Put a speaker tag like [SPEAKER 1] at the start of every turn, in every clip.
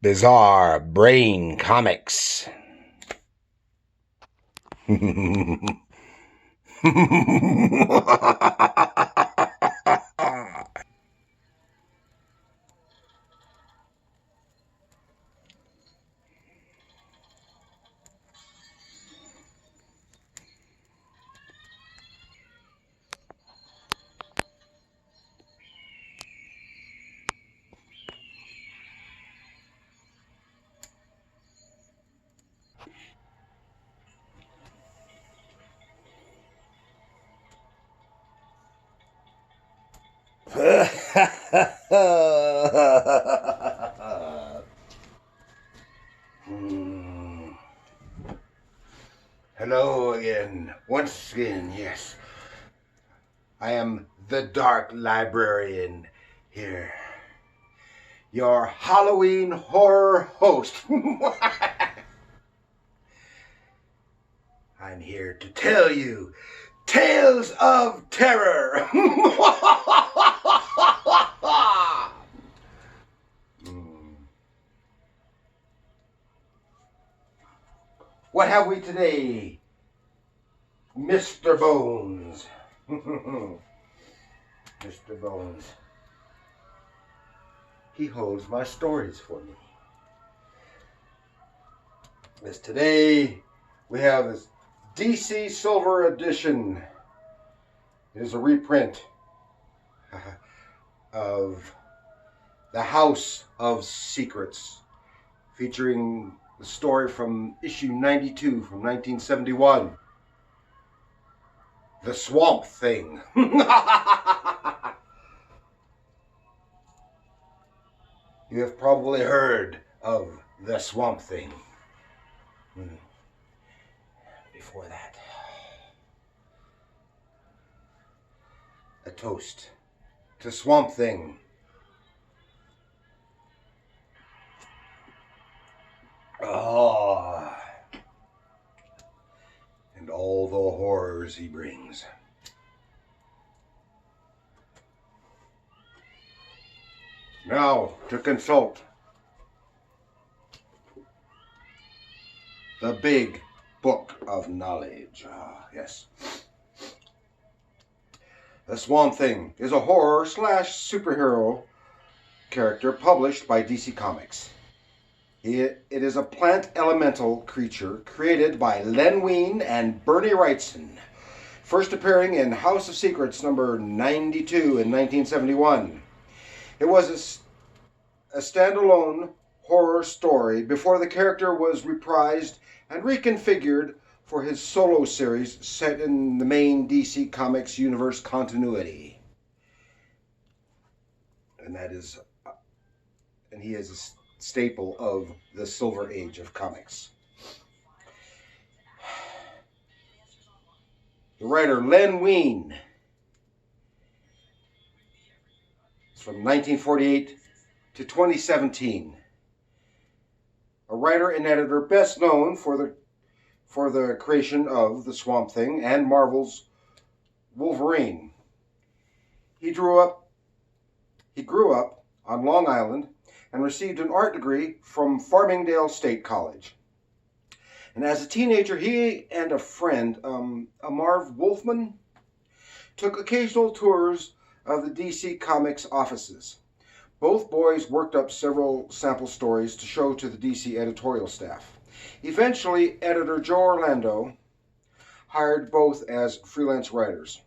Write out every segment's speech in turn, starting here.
[SPEAKER 1] Bizarre Brain Comics. Hello again. Once again, yes. I am the Dark Librarian here. Your Halloween horror host. I'm here to tell you tales of terror. What have we today, Mr. Bones? Mr. Bones. He holds my stories for me. As today we have this DC Silver Edition. It is a reprint of The House of Secrets, featuring the story from issue 92 from 1971. The Swamp Thing. You have probably heard of The Swamp Thing. Before that, a toast to Swamp Thing. And all the horrors he brings. Now to consult the Big Book of Knowledge. Yes. The Swamp Thing is a horror / superhero character published by DC Comics. It is a plant elemental creature created by Len We and Bernie Wrightson, first appearing in House of Secrets number 92 in 1971. It was a standalone horror story before the character was reprised and reconfigured for his solo series set in the main DC Comics universe continuity. And he is a staple of the Silver Age of comics. The writer Len We is from 1948 to 2017. A writer and editor best known for the creation of the Swamp Thing and Marvel's Wolverine. He grew up on Long Island and received an art degree from Farmingdale State College. And as a teenager, he and a friend, Marv Wolfman, took occasional tours of the DC Comics offices. Both boys worked up several sample stories to show to the DC editorial staff. Eventually, editor Joe Orlando hired both as freelance writers.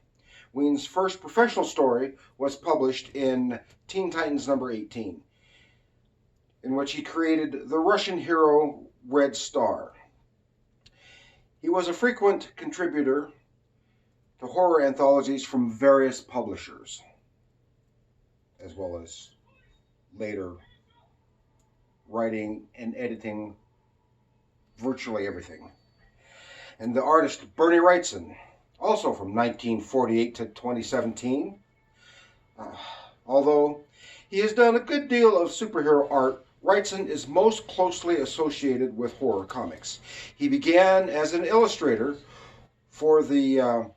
[SPEAKER 1] We's first professional story was published in Teen Titans number 18, in which he created the Russian hero Red Star. He was a frequent contributor to horror anthologies from various publishers, as well as later writing and editing virtually everything. And the artist Bernie Wrightson, also from 1948 to 2017. Although he has done a good deal of superhero art, Wrightson is most closely associated with horror comics. He began as an illustrator for the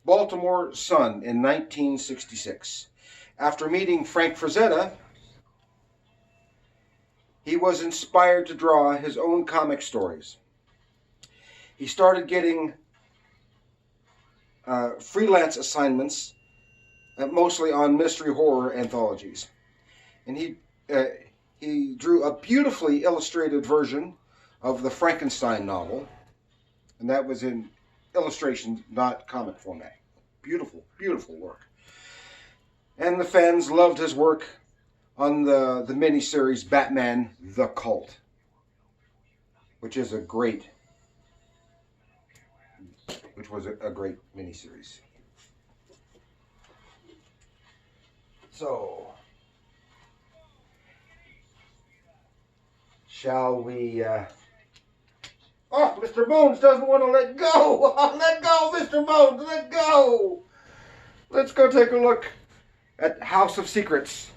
[SPEAKER 1] Baltimore Sun in 1966. After meeting Frank Frazetta, he was inspired to draw his own comic stories. He started getting freelance assignments, mostly on mystery horror anthologies. And he drew a beautifully illustrated version of the Frankenstein novel, and that was in illustration, not comic format. Beautiful, beautiful work. And the fans loved his work on the miniseries Batman the Cult, which was a great miniseries. So, shall we... Oh, Mr. Bones doesn't want to let go. Let go, Mr. Bones, let go. Let's go take a look at House of Secrets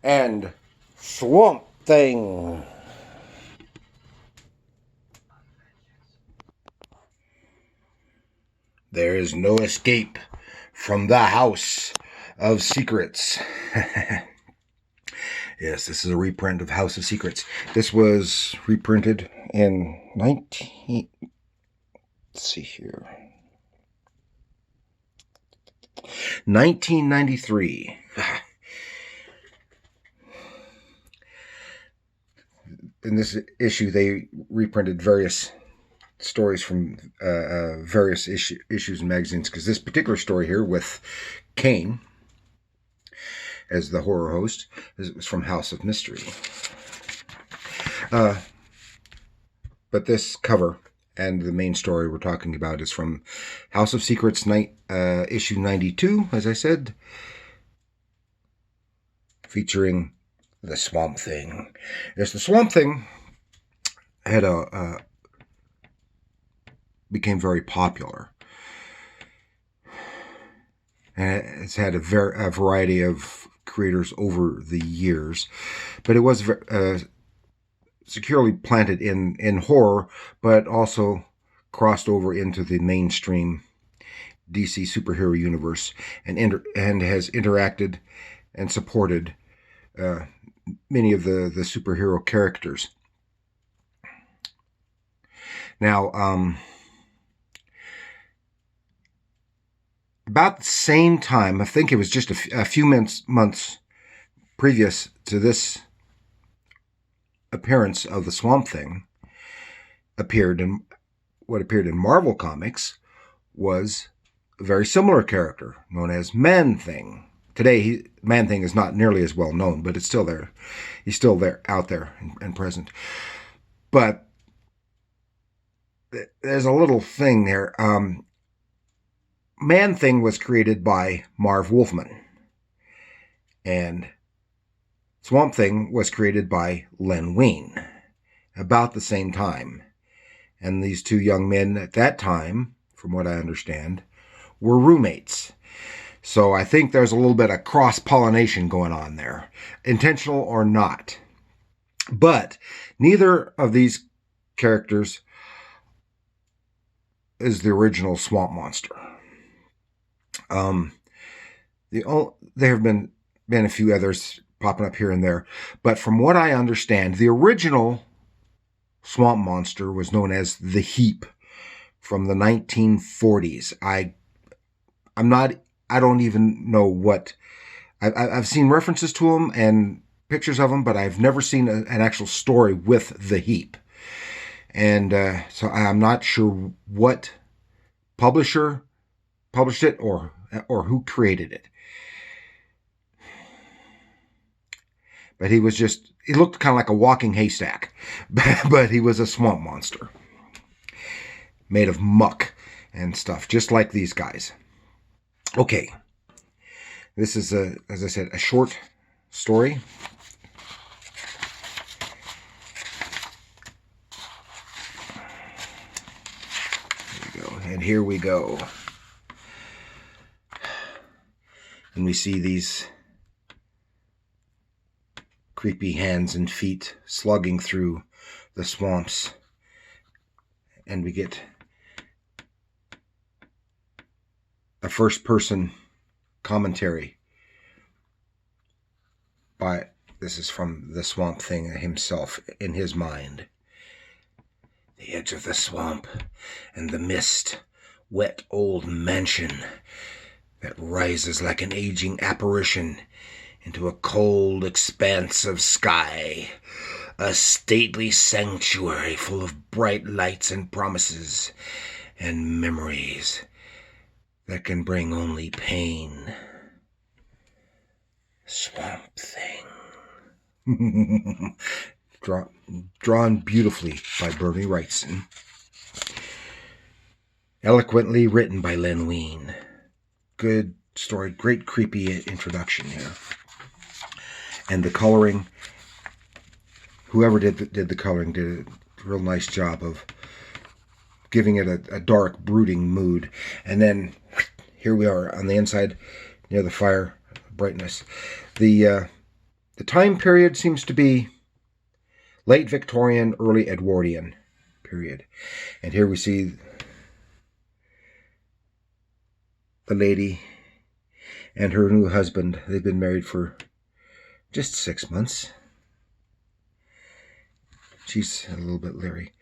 [SPEAKER 1] and Swamp Thing. There is no escape from the House of Secrets. Yes, this is a reprint of House of Secrets. This was reprinted in 1993. In this issue, they reprinted various stories from various issues and magazines, because this particular story here with Kane as the horror host was from House of Mystery. But this cover and the main story we're talking about is from House of Secrets issue 92, as I said, featuring the Swamp Thing. Yes, the Swamp Thing had became very popular. And it's had a variety of creators over the years, but it was securely planted in horror, but also crossed over into the mainstream DC superhero universe, and has interacted and supported many of the superhero characters. Now, about the same time, I think it was just a few months previous to this appearance of the Swamp Thing, what appeared in Marvel Comics was a very similar character known as Man-Thing. Today, Man-Thing is not nearly as well known, but it's still there. He's still there, out there and present. But there's a little thing there. Man-Thing was created by Marv Wolfman, and Swamp Thing was created by Len We about the same time. And these two young men at that time, from what I understand, were roommates. So I think there's a little bit of cross-pollination going on there, intentional or not. But neither of these characters is the original Swamp Monster. There have been a few others popping up here and there, but from what I understand, the original Swamp Monster was known as the Heap from the 1940s. I don't even know what. I've seen references to him and pictures of him, but I've never seen an actual story with the Heap. And so I'm not sure what publisher published it or who created it. But he looked kind of like a walking haystack, but he was a swamp monster made of muck and stuff, just like these guys. Okay, this is, as I said, a short story. And here we go. And we see these creepy hands and feet slugging through the swamps. And we get a first-person commentary by This is from the Swamp Thing himself in his mind. The edge of the swamp and the mist, wet old mansion that rises like an aging apparition into a cold expanse of sky. A stately sanctuary full of bright lights and promises and memories that can bring only pain. Swamp Thing. Drawn beautifully by Bernie Wrightson. Eloquently written by Len We. Good story, great creepy introduction here. And the coloring, whoever did the coloring did a real nice job of giving it a dark, brooding mood. And then here we are on the inside near the fire, brightness. The time period seems to be late Victorian, early Edwardian period. And here we see the lady and her new husband. They've been married for just 6 months. She's a little bit leery.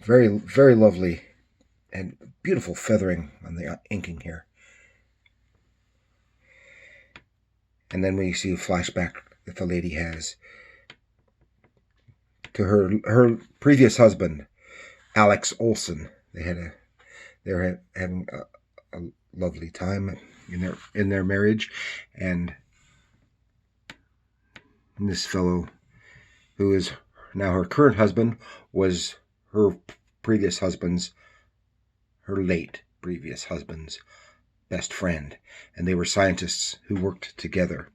[SPEAKER 1] Very, very lovely and beautiful feathering on the inking here. And then we see a flashback that the lady has to her previous husband, Alex Olson. They're having a lovely time in their marriage, and this fellow, who is now her current husband, was her late previous husband's best friend, and they were scientists who worked together.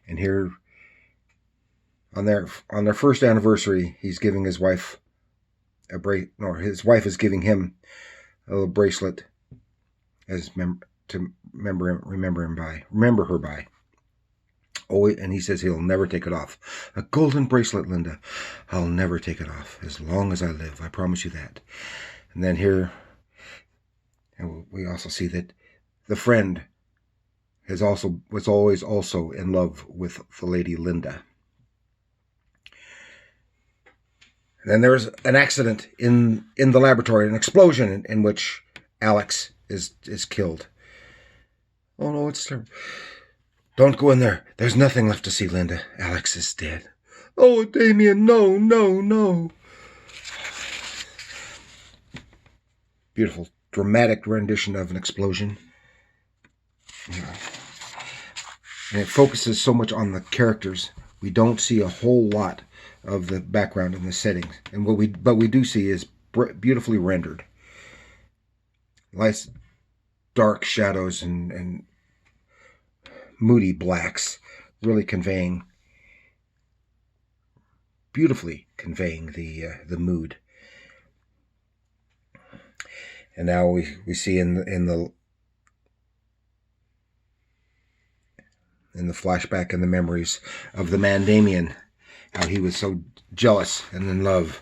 [SPEAKER 1] And here, on their first anniversary, he's giving his wife his wife is giving him a little bracelet as to remember her by. Oh, and he says he'll never take it off. A golden bracelet, Linda. I'll never take it off as long as I live. I promise you that. And then here, and we also see that the friend was always also in love with the lady Linda. And then there's an accident in the laboratory, an explosion in which Alex is killed. Oh no, it's terrible. Don't go in there. There's nothing left to see, Linda. Alex is dead. Oh, Damien, no, no, no. Beautiful, dramatic rendition of an explosion. Yeah. And it focuses so much on the characters. We don't see a whole lot of the background and the settings. And what we do see is beautifully rendered. Nice dark shadows and moody blacks, really beautifully conveying the mood. And now we see in the flashback and the memories of the man Damien, how he was so jealous and in love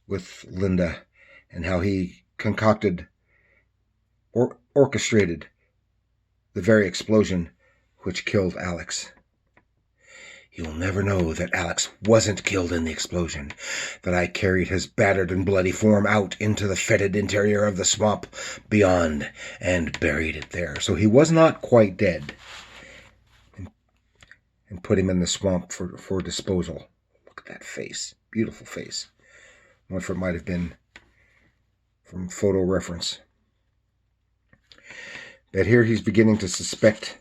[SPEAKER 1] with Linda, and how he concocted or orchestrated the very explosion which killed Alex. You'll never know that Alex wasn't killed in the explosion, that I carried his battered and bloody form out into the fetid interior of the swamp beyond and buried it there. So he was not quite dead, and put him in the swamp for disposal. Look at that face. Beautiful face. I wonder if it might have been from photo reference. But here he's beginning to suspect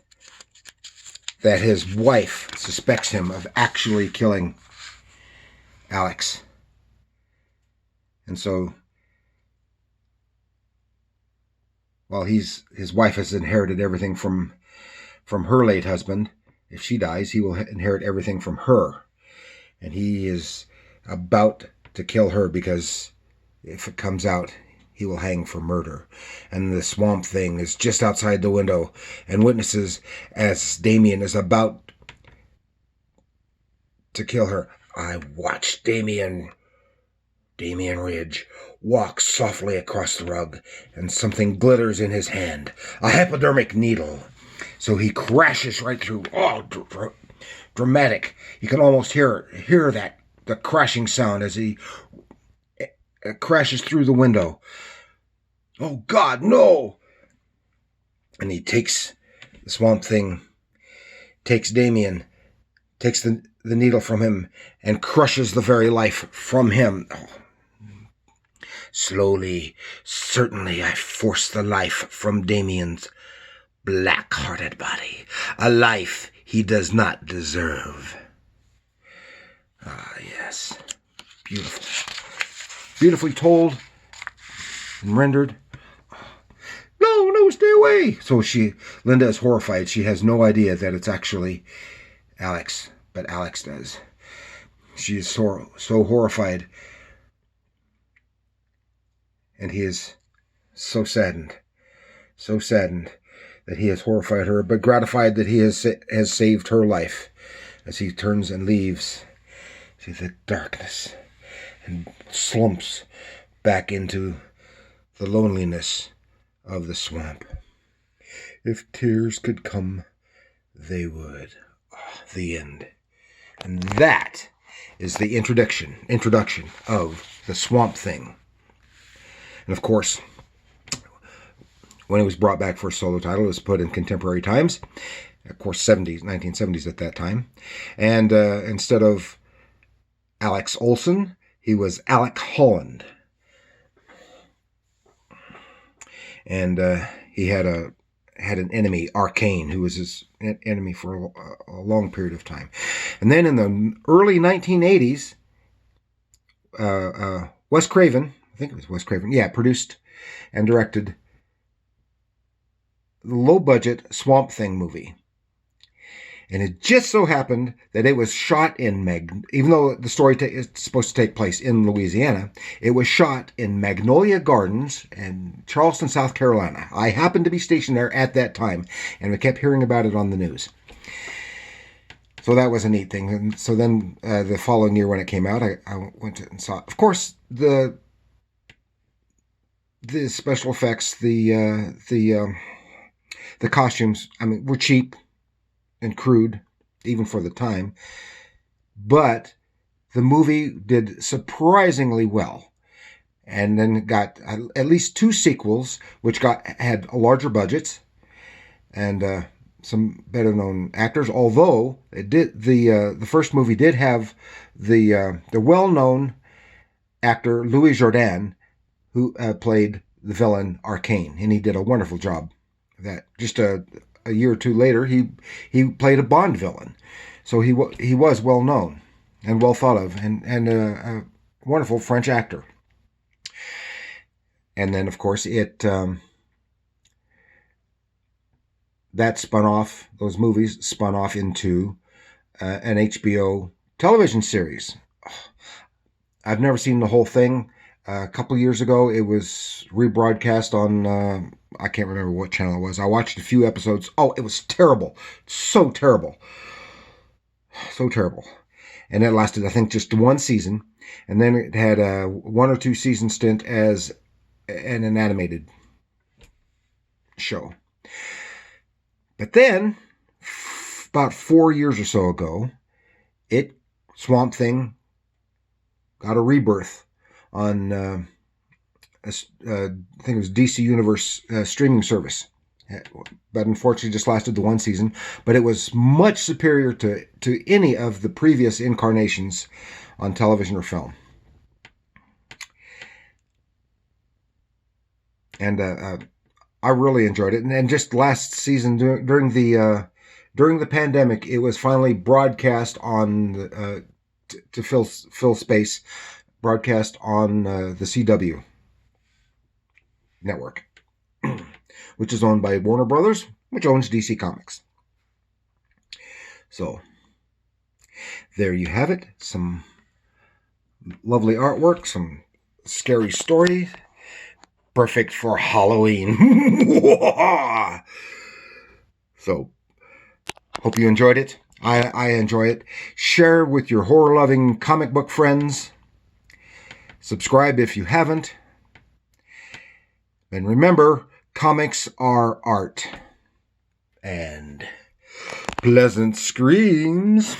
[SPEAKER 1] that his wife suspects him of actually killing Alex. And so, while his wife has inherited everything from her late husband, if she dies, he will inherit everything from her. And he is about to kill her because if it comes out, he will hang for murder. And the Swamp Thing is just outside the window and witnesses as Damien is about to kill her. I watched Damien Ridge walk softly across the rug, and something glitters in his hand, a hypodermic needle. So he crashes right through, dramatic. You can almost hear the crashing sound as he crashes through the window. Oh God, no! And he takes the Swamp Thing, takes Damien, takes the needle from him, and crushes the very life from him. Oh. Slowly, certainly, I force the life from Damien's black-hearted body, a life he does not deserve. Ah, yes. Beautiful. Beautifully told and rendered. No, stay away. So Linda is horrified. She has no idea that it's actually Alex, but Alex does. She is so horrified. And he is so saddened that he has horrified her, but gratified that he has saved her life as he turns and leaves. See the darkness and slumps back into the loneliness of the swamp. If tears could come, they would. Oh, the end. And that is the introduction of the Swamp Thing. And of course, when it was brought back for a solo title, it was put in contemporary times. Of course, 1970s at that time. And instead of Alex Olson, he was Alec Holland. And he had an enemy, Arcane, who was his enemy for a long period of time. And then in the early 1980s, Wes Craven, I think it was Wes Craven, produced and directed the low-budget Swamp Thing movie. And it just so happened that it was shot in even though the story is supposed to take place in Louisiana, it was shot in Magnolia Gardens in Charleston, South Carolina. I happened to be stationed there at that time, and we kept hearing about it on the news. So that was a neat thing. And so then the following year when it came out, I went and saw it. Of course, the special effects, the costumes, were cheap and crude, even for the time. But the movie did surprisingly well. And then got at least 2 sequels, which had larger budgets and some better-known actors. Although the first movie did have the well-known actor Louis Jourdan, who played the villain Arcane, and he did a wonderful job. That just a year or two later, he played a Bond villain, so he was well known and well thought of, and a wonderful French actor. And then, of course, those movies spun off into an HBO television series. I've never seen the whole thing. A couple of years ago, it was rebroadcast on, I can't remember what channel it was. I watched a few episodes. Oh, it was terrible. So terrible. So terrible. And it lasted, I think, just 1 season. And then it had a 1 or 2 season stint as an animated show. But then, about 4 years or so ago, Swamp Thing got a rebirth on, I think it was DC Universe streaming service. But unfortunately just lasted the 1 season. But it was much superior to any of the previous incarnations on television or film. And I really enjoyed it. And just last season, during the pandemic, it was finally broadcast on to fill space, broadcast on the CW network, which is owned by Warner Brothers, which owns DC Comics. So there you have it. Some lovely artwork, some scary story, perfect for Halloween. So hope you enjoyed it. I enjoy it. Share with your horror-loving comic book friends. Subscribe if you haven't. And remember, comics are art. And Pleasant screams.